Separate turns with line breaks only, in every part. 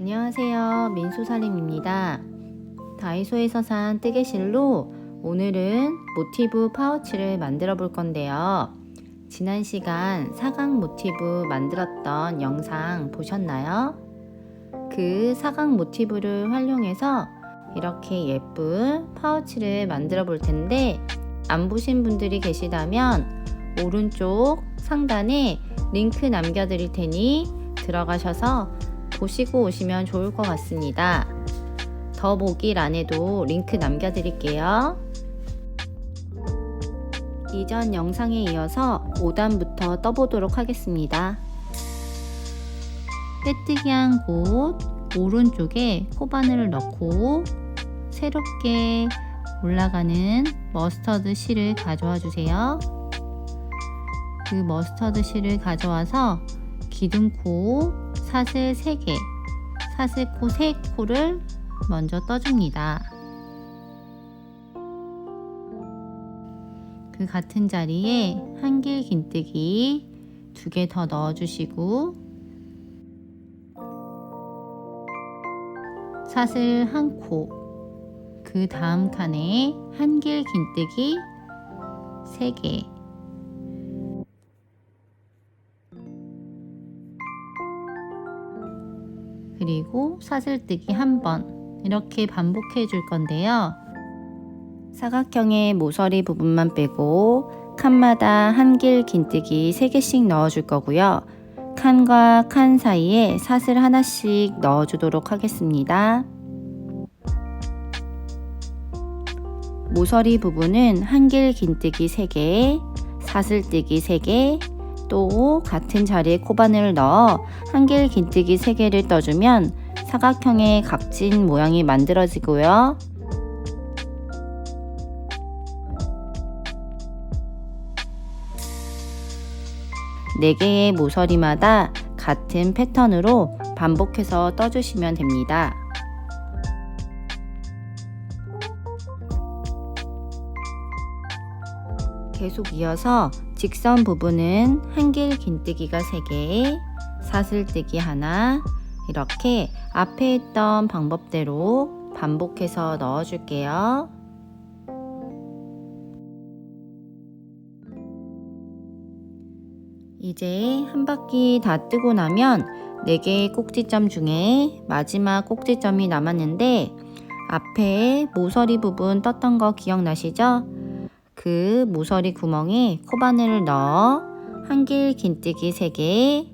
안녕하세요. 민수살림입니다. 다이소에서 산 뜨개실로 오늘은 모티브 파우치를 만들어 볼 건데요. 지난 시간 사각 모티브 만들었던 영상 보셨나요? 그 사각 모티브를 활용해서 이렇게 예쁜 파우치를 만들어 볼 텐데, 안 보신 분들이 계시다면 오른쪽 상단에 링크 남겨 드릴 테니 들어가셔서 보시고 오시면 좋을 것 같습니다. 더보기란에도 링크 남겨 드릴게요. 이전 영상에 이어서 5단부터 떠보도록 하겠습니다. 빼뜨기한 곳 오른쪽에 코바늘을 넣고 새롭게 올라가는 머스터드 실을 가져와 주세요. 그 머스터드 실을 가져와서 기둥코 사슬 3개, 사슬코 3코를 먼저 떠줍니다. 그 같은 자리에 한길 긴뜨기 2개 더 넣어주시고 사슬 1코, 그 다음 칸에 한길 긴뜨기 3개, 그리고 사슬뜨기 1번 이렇게 반복해 줄 건데요. 사각형의 모서리 부분만 빼고 칸마다 한길 긴뜨기 3개씩 넣어 줄 거고요. 칸과 칸 사이에 사슬 하나씩 넣어 주도록 하겠습니다. 모서리 부분은 한길 긴뜨기 3개, 사슬뜨기 3개, 또 같은 자리에 코바늘을 넣어 한길 긴뜨기 3개를 떠주면 사각형의 각진 모양이 만들어지고요. 네 개의 모서리마다 같은 패턴으로 반복해서 떠주시면 됩니다. 계속 이어서 직선 부분은 한길 긴뜨기가 3개, 사슬뜨기 1, 이렇게 앞에 했던 방법대로 반복해서 넣어줄게요. 이제 한 바퀴 다 뜨고 나면 4개의 꼭지점 중에 마지막 꼭지점이 남았는데, 앞에 모서리 부분 떴던 거 기억나시죠? 그 모서리 구멍에 코바늘을 넣어 한길 긴뜨기 3개,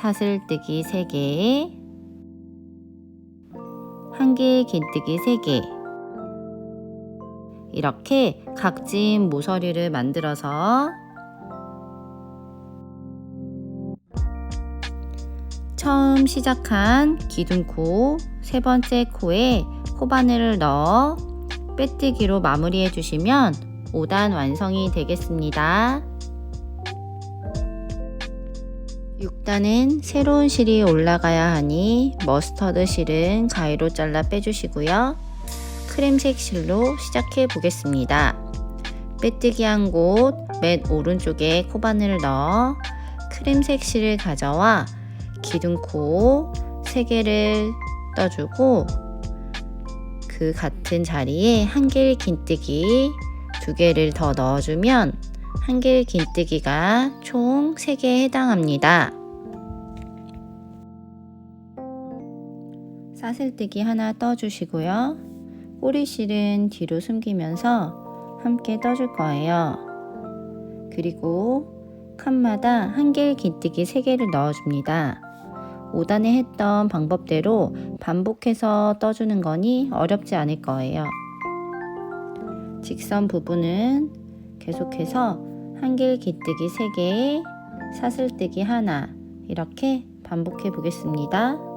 사슬뜨기 3개, 한길 긴뜨기 3개, 이렇게 각진 모서리를 만들어서 처음 시작한 기둥코 3번째 코에 코바늘을 넣어 빼뜨기로 마무리해 주시면 5단 완성이 되겠습니다. 6단은 새로운 실이 올라가야 하니 머스터드 실은 가위로 잘라 빼주시고요. 크림색 실로 시작해 보겠습니다. 빼뜨기 한 곳 맨 오른쪽에 코바늘을 넣어 크림색 실을 가져와 기둥코 3개를 떠주고 그 같은 자리에 한길 긴뜨기 2개를 더 넣어주면 한길 긴뜨기가 총 3개에 해당합니다. 사슬뜨기 하나 떠주시고요. 꼬리실은 뒤로 숨기면서 함께 떠줄 거예요. 그리고 칸마다 한길 긴뜨기 3개를 넣어줍니다. 5단에 했던 방법대로 반복해서 떠주는 거니 어렵지 않을 거예요. 직선 부분은 계속해서 한길 긴뜨기 3개, 사슬뜨기 1, 이렇게 반복해 보겠습니다.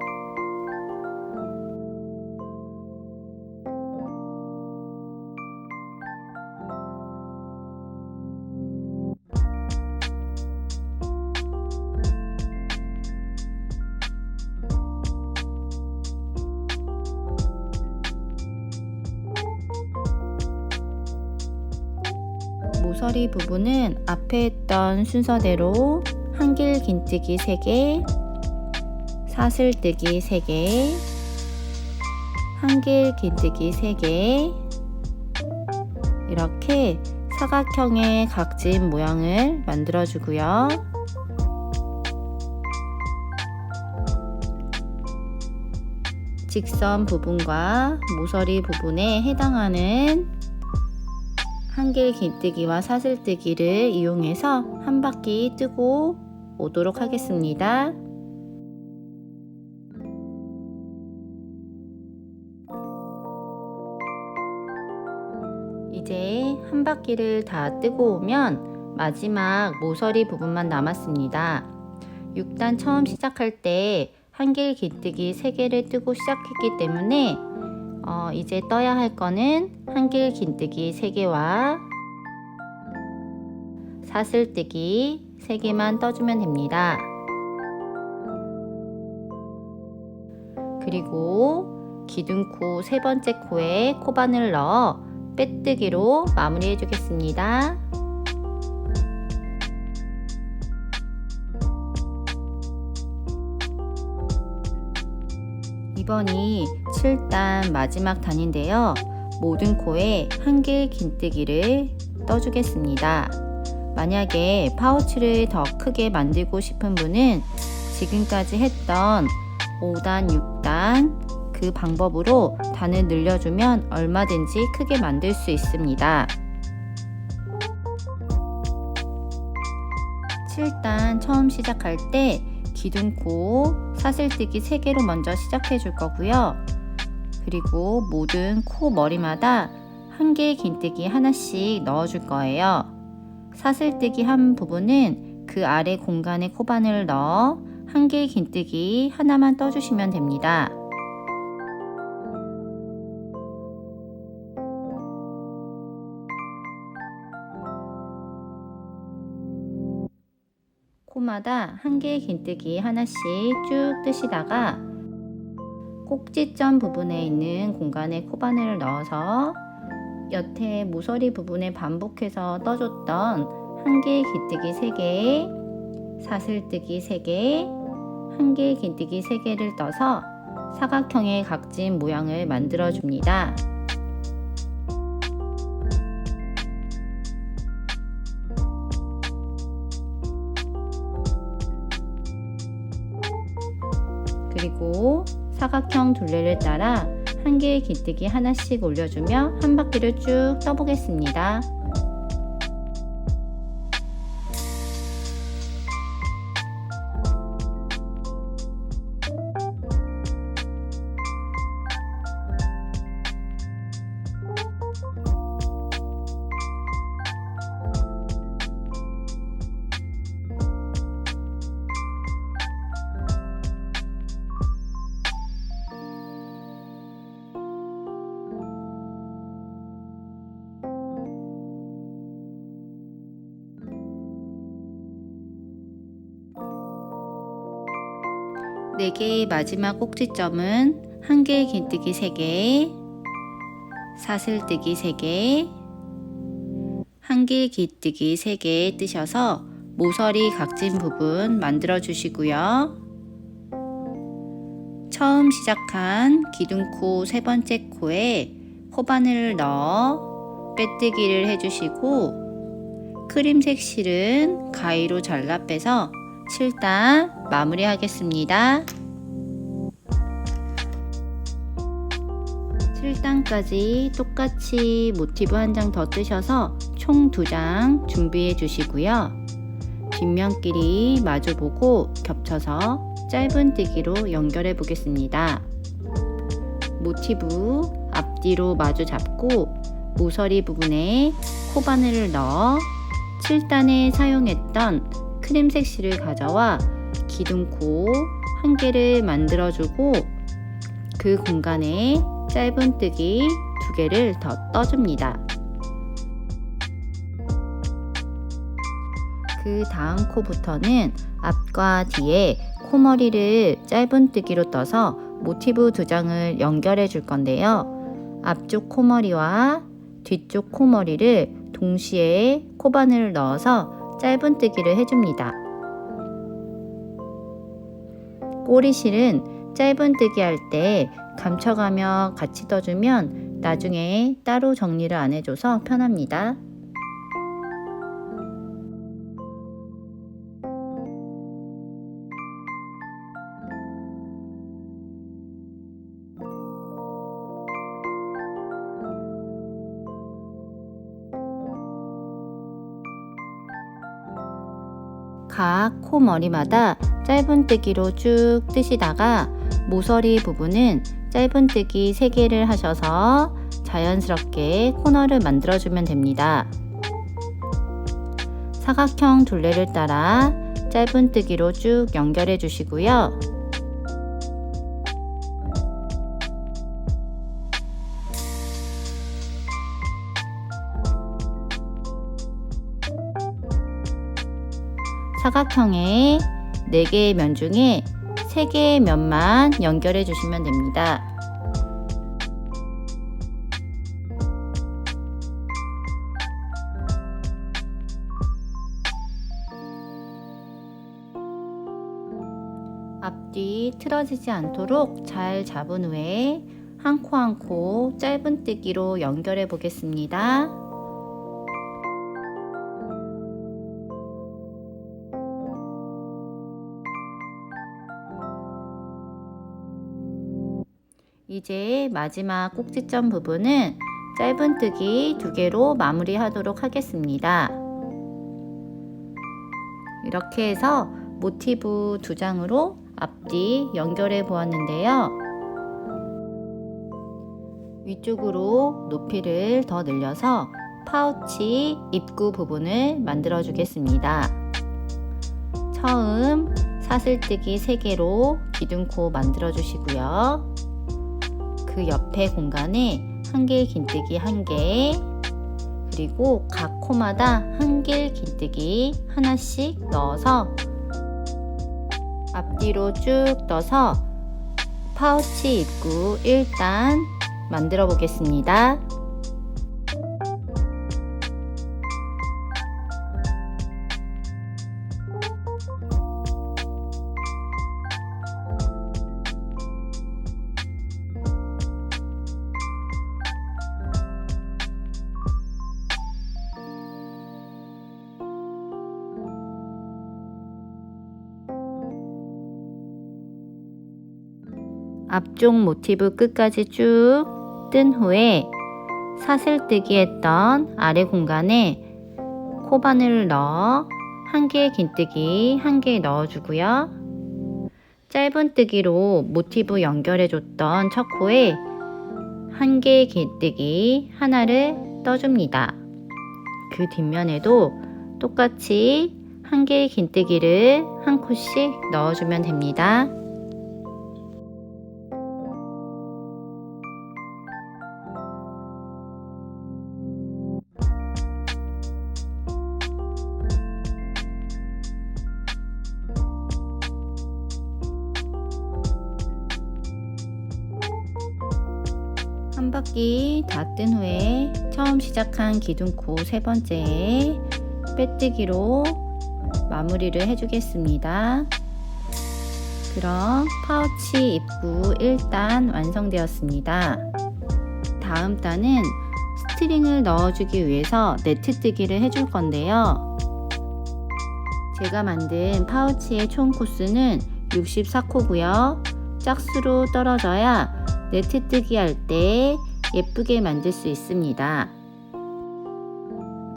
모서리 부분은 앞에 했던 순서대로 한길 긴뜨기 3개, 사슬뜨기 3개, 한길 긴뜨기 3개, 이렇게 사각형의 각진 모양을 만들어 주고요. 직선 부분과 모서리 부분에 해당하는 한길 긴뜨기와 사슬뜨기를 이용해서 한 바퀴 뜨고 오도록 하겠습니다. 이제 한 바퀴를 다 뜨고 오면 마지막 모서리 부분만 남았습니다. 6단 처음 시작할 때 한길 긴뜨기 3개를 뜨고 시작했기 때문에 이제 떠야 할 거는 한길 긴뜨기 3개와 사슬뜨기 3개만 떠주면 됩니다. 그리고 기둥코 3번째 코에 코바늘 넣어 빼뜨기로 마무리해 주겠습니다. 이번이 7단 마지막 단인데요. 모든 코에 한길 긴뜨기를 떠주겠습니다. 만약에 파우치를 더 크게 만들고 싶은 분은 지금까지 했던 5단, 6단 그 방법으로 단을 늘려주면 얼마든지 크게 만들 수 있습니다. 7단 처음 시작할 때 기둥코 사슬뜨기 3개로 먼저 시작해 줄 거고요. 그리고 모든 코 머리마다 한길 긴뜨기 하나씩 넣어 줄 거예요. 사슬뜨기 한 부분은 그 아래 공간에 코바늘을 넣어 한길 긴뜨기 하나만 떠주시면 됩니다. 코마다 한길 긴뜨기 하나씩 쭉 뜨시다가 꼭지점 부분에 있는 공간에 코바늘을 넣어서 여태 모서리 부분에 반복해서 떠줬던 한길 긴뜨기 3개, 사슬뜨기 3개, 한길 긴뜨기 3개를 떠서 사각형의 각진 모양을 만들어 줍니다. 그리고 사각형 둘레를 따라 한길 긴뜨기 하나씩 올려주며 한 바퀴를 쭉 떠보겠습니다. 네 개의 마지막 꼭지점은 한길 긴뜨기 3개, 사슬뜨기 3개, 한길 긴뜨기 3개 뜨셔서 모서리 각진 부분 만들어 주시고요. 처음 시작한 기둥코 3번째 코에 코바늘을 넣어 빼뜨기를 해주시고 크림색 실은 가위로 잘라 빼서 7단 마무리 하겠습니다. 7단까지 똑같이 모티브 한 장 더 뜨셔서 총 2장 준비해 주시고요. 뒷면끼리 마주보고 겹쳐서 짧은뜨기로 연결해 보겠습니다. 모티브 앞뒤로 마주 잡고 모서리 부분에 코바늘을 넣어 7단에 사용했던 크림색 실을 가져와 기둥코 한 개를 만들어주고 그 공간에 짧은뜨기 2개를 더 떠줍니다. 그 다음 코부터는 앞과 뒤에 코머리를 짧은뜨기로 떠서 모티브 2장을 연결해 줄 건데요. 앞쪽 코머리와 뒤쪽 코머리를 동시에 코바늘을 넣어서 짧은뜨기를 해줍니다. 꼬리실은 짧은뜨기 할 때 감춰가며 같이 떠주면 나중에 따로 정리를 안 해줘서 편합니다. 각 코머리마다 짧은뜨기로 쭉 뜨시다가 모서리 부분은 짧은뜨기 3개를 하셔서 자연스럽게 코너를 만들어주면 됩니다. 사각형 둘레를 따라 짧은뜨기로 쭉 연결해 주시고요. 사각형의 4개의 면 중에 3개의 면만 연결해 주시면 됩니다. 앞뒤 틀어지지 않도록 잘 잡은 후에 한 코 한 코 짧은뜨기로 연결해 보겠습니다. 이제 마지막 꼭지점 부분은 짧은뜨기 2개로 마무리하도록 하겠습니다. 이렇게 해서 모티브 2장으로 앞뒤 연결해 보았는데요. 위쪽으로 높이를 더 늘려서 파우치 입구 부분을 만들어 주겠습니다. 처음 사슬뜨기 3개로 기둥코 만들어 주시고요. 그 옆에 공간에 한 개의 긴뜨기 1개, 그리고 각 코마다 한 개의 긴뜨기 하나씩 넣어서 앞뒤로 쭉 떠서 파우치 입구 1단 만들어 보겠습니다. 앞쪽 모티브 끝까지 쭉 뜬 후에 사슬뜨기 했던 아래 공간에 코바늘을 넣어 한 개의 긴뜨기 1개 넣어주고요. 짧은뜨기로 모티브 연결해줬던 첫 코에 한 개의 긴뜨기 하나를 떠줍니다. 그 뒷면에도 똑같이 한 개의 긴뜨기를 한 코씩 넣어주면 됩니다. 한 바퀴 다 뜬 후에 처음 시작한 기둥코 3번째에 빼뜨기로 마무리를 해주겠습니다. 그럼 파우치 입구 1단 완성되었습니다. 다음 단은 스트링을 넣어주기 위해서 네트뜨기를 해줄 건데요. 제가 만든 파우치의 총 코스는 64코고요. 짝수로 떨어져야 네트뜨기 할 때 예쁘게 만들 수 있습니다.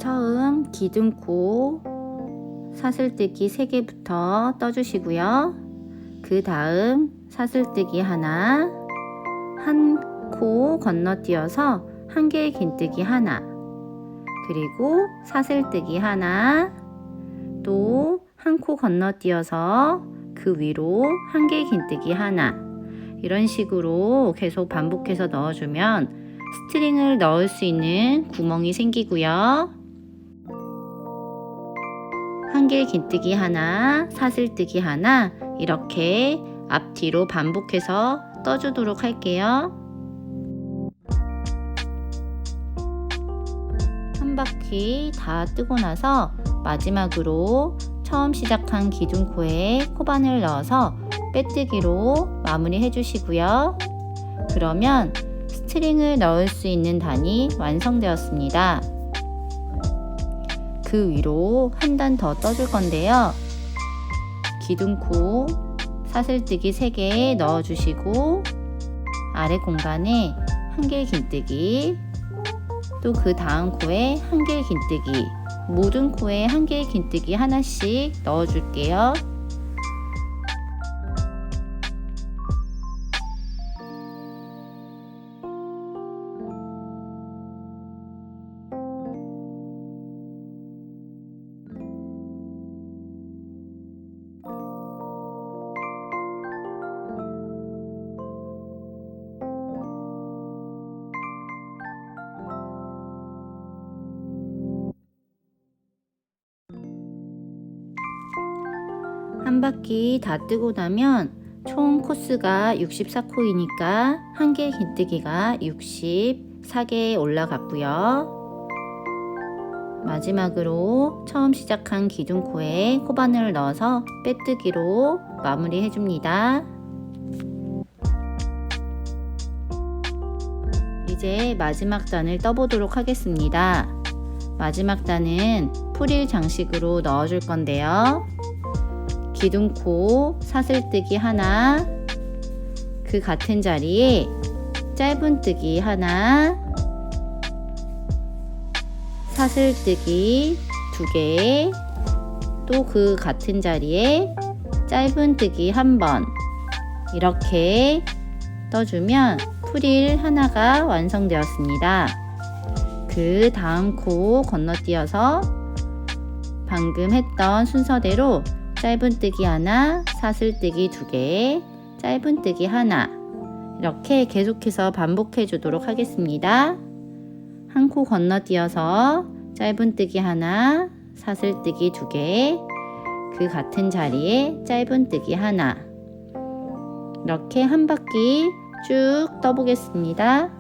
처음 기둥코 사슬뜨기 3개부터 떠주시고요. 그 다음 사슬뜨기 하나, 한 코 건너뛰어서 한 개의 긴뜨기 하나, 그리고 사슬뜨기 하나, 또 한 코 건너뛰어서 그 위로 한 개의 긴뜨기 하나, 이런 식으로 계속 반복해서 넣어주면 스트링을 넣을 수 있는 구멍이 생기고요. 한 개의 긴뜨기 하나, 사슬뜨기 하나, 이렇게 앞뒤로 반복해서 떠주도록 할게요. 한 바퀴 다 뜨고 나서 마지막으로 처음 시작한 기둥코에 코바늘 넣어서 빼뜨기로 마무리해 주시고요. 그러면 스트링을 넣을 수 있는 단이 완성되었습니다. 그 위로 한 단 더 떠줄 건데요. 기둥코 사슬뜨기 3개 넣어주시고 아래 공간에 한 개의 긴뜨기, 또 그 다음 코에 한 개의 긴뜨기, 모든 코에 한 개의 긴뜨기 하나씩 넣어줄게요. 한 바퀴 다 뜨고 나면 총 코스가 64코이니까 한 개의 긴뜨기가 64개 올라갔고요. 마지막으로 처음 시작한 기둥코에 코바늘을 넣어서 빼뜨기로 마무리 해줍니다. 이제 마지막 단을 떠보도록 하겠습니다. 마지막 단은 프릴 장식으로 넣어줄 건데요. 기둥코 사슬뜨기 하나, 그 같은 자리에 짧은뜨기 하나, 사슬뜨기 2개, 또 그 같은 자리에 짧은뜨기 1번, 이렇게 떠주면 프릴 하나가 완성되었습니다. 그 다음 코 건너뛰어서 방금 했던 순서대로 짧은뜨기 하나, 사슬뜨기 2개, 짧은뜨기 하나, 이렇게 계속해서 반복해 주도록 하겠습니다. 한 코 건너뛰어서 짧은뜨기 하나, 사슬뜨기 2개, 그 같은 자리에 짧은뜨기 하나, 이렇게 한 바퀴 쭉 떠보겠습니다.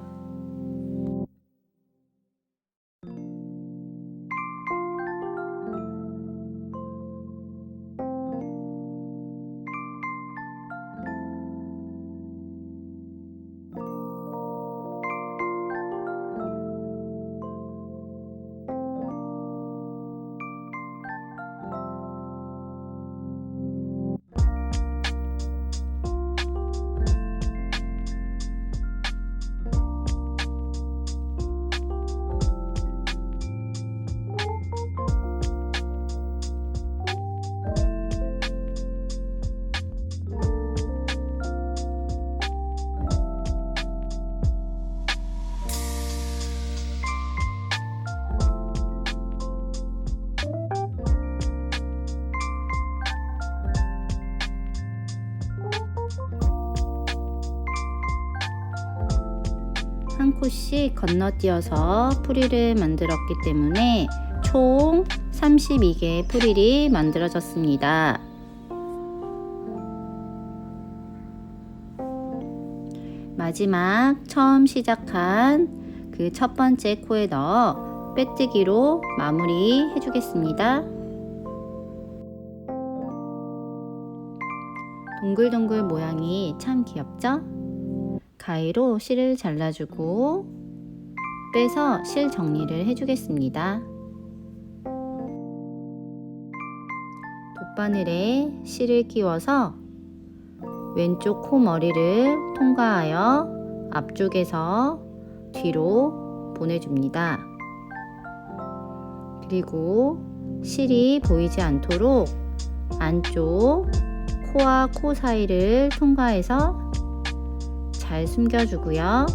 한 코씩 건너뛰어서 프릴을 만들었기 때문에 총 32개의 프릴이 만들어졌습니다. 마지막 처음 시작한 그 첫 번째 코에 넣어 빼뜨기로 마무리 해주겠습니다. 동글동글 모양이 참 귀엽죠? 가위로 실을 잘라주고 빼서 실 정리를 해주겠습니다. 돗바늘에 실을 끼워서 왼쪽 코 머리를 통과하여 앞쪽에서 뒤로 보내줍니다. 그리고 실이 보이지 않도록 안쪽 코와 코 사이를 통과해서 잘 숨겨주고요.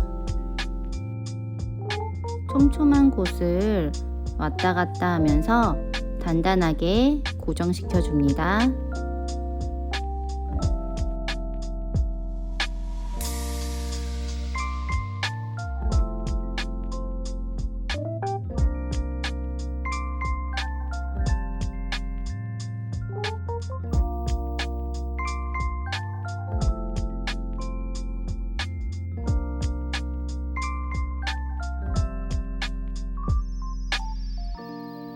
촘촘한 곳을 왔다 갔다 하면서 단단하게 고정시켜 줍니다.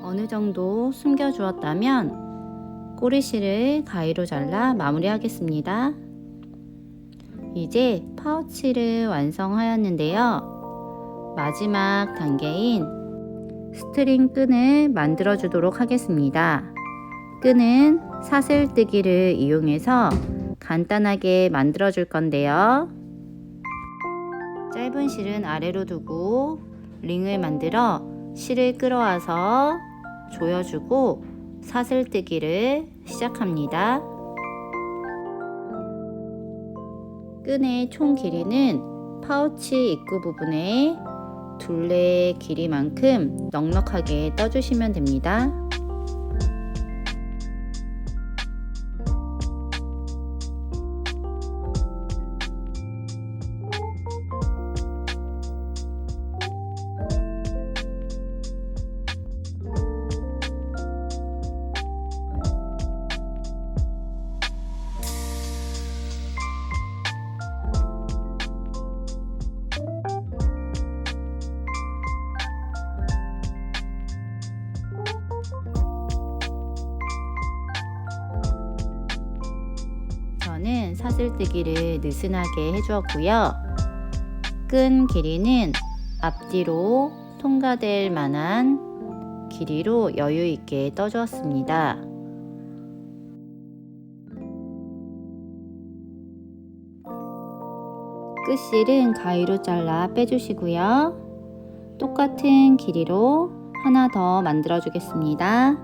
어느 정도 숨겨 주었다면 꼬리실을 가위로 잘라 마무리하겠습니다. 이제 파우치를 완성하였는데요. 마지막 단계인 스트링 끈을 만들어 주도록 하겠습니다. 끈은 사슬뜨기를 이용해서 간단하게 만들어 줄 건데요. 짧은 실은 아래로 두고 링을 만들어 실을 끌어와서 조여주고 사슬뜨기를 시작합니다. 끈의 총 길이는 파우치 입구 부분에 둘레 길이만큼 넉넉하게 떠주시면 됩니다. 저는 사슬뜨기를 느슨하게 해주었고요. 끈 길이는 앞뒤로 통과될 만한 길이로 여유 있게 떠주었습니다. 끝실은 가위로 잘라 빼주시고요. 똑같은 길이로 하나 더 만들어 주겠습니다.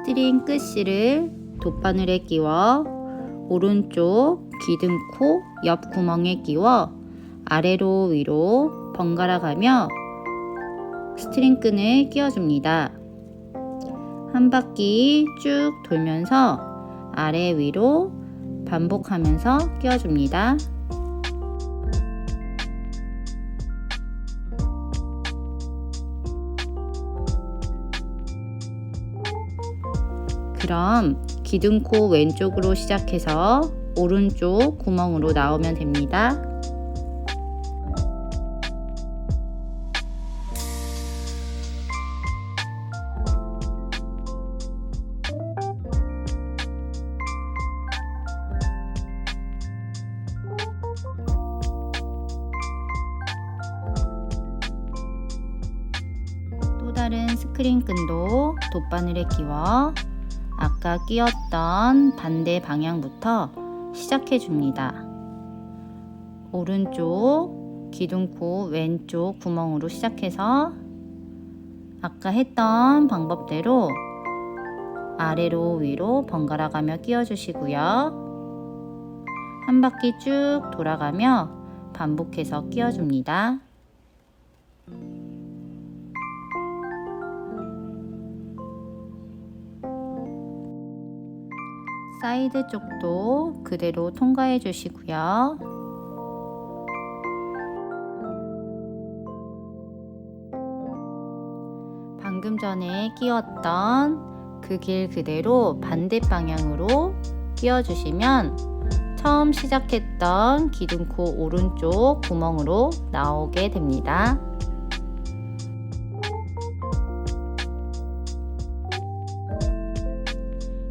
스트링 끝실을 돗바늘에 끼워 오른쪽 기둥코 옆 구멍에 끼워 아래로 위로 번갈아 가며 스트링 끈을 끼워줍니다. 한 바퀴 쭉 돌면서 아래 위로 반복하면서 끼워줍니다. 그럼 기둥코 왼쪽으로 시작해서 오른쪽 구멍으로 나오면 됩니다. 또 다른 스크린끈도 돗바늘에 끼워 아까 끼웠던 반대 방향부터 시작해 줍니다. 오른쪽 기둥코 왼쪽 구멍으로 시작해서 아까 했던 방법대로 아래로 위로 번갈아 가며 끼워 주시고요. 한 바퀴 쭉 돌아가며 반복해서 끼워 줍니다. 사이드 쪽도 그대로 통과해 주시고요. 방금 전에 끼웠던 그 길 그대로 반대 방향으로 끼워 주시면 처음 시작했던 기둥코 오른쪽 구멍으로 나오게 됩니다.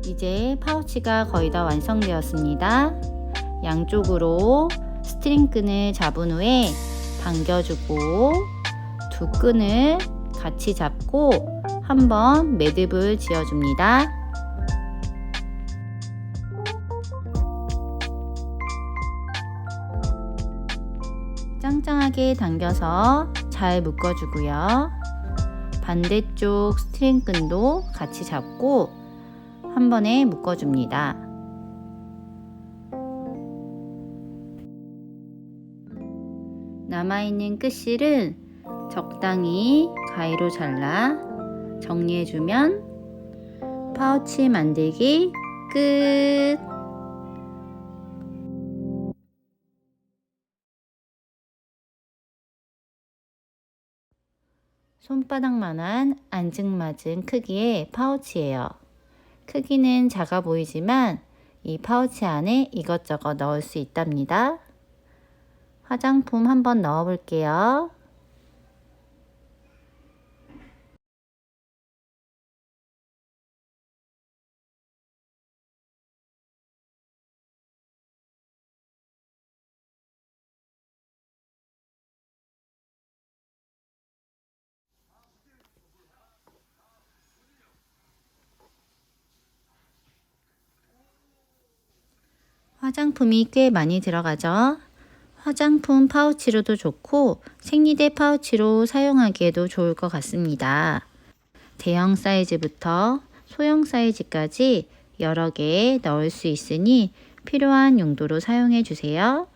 이제 파우치가 거의 다 완성되었습니다. 양쪽으로 스트링 끈을 잡은 후에 당겨주고 두 끈을 같이 잡고 한번 매듭을 지어줍니다. 짱짱하게 당겨서 잘 묶어주고요. 반대쪽 스트링 끈도 같이 잡고 한 번에 묶어줍니다. 남아있는 끝실은 적당히 가위로 잘라 정리해주면 파우치 만들기 끝! 손바닥만한 앙증맞은 크기의 파우치예요. 크기는 작아 보이지만 이 파우치 안에 이것저것 넣을 수 있답니다. 화장품 한번 넣어 볼게요. 화장품이 꽤 많이 들어가죠. 화장품 파우치로도 좋고 생리대 파우치로 사용하기에도 좋을 것 같습니다. 대형 사이즈부터 소형 사이즈까지 여러 개 넣을 수 있으니 필요한 용도로 사용해 주세요.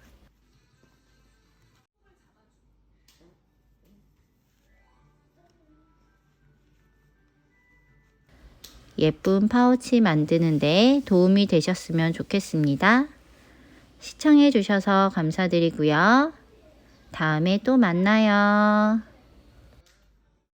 예쁜 파우치 만드는데 도움이 되셨으면 좋겠습니다. 시청해 주셔서 감사드리고요. 다음에 또 만나요.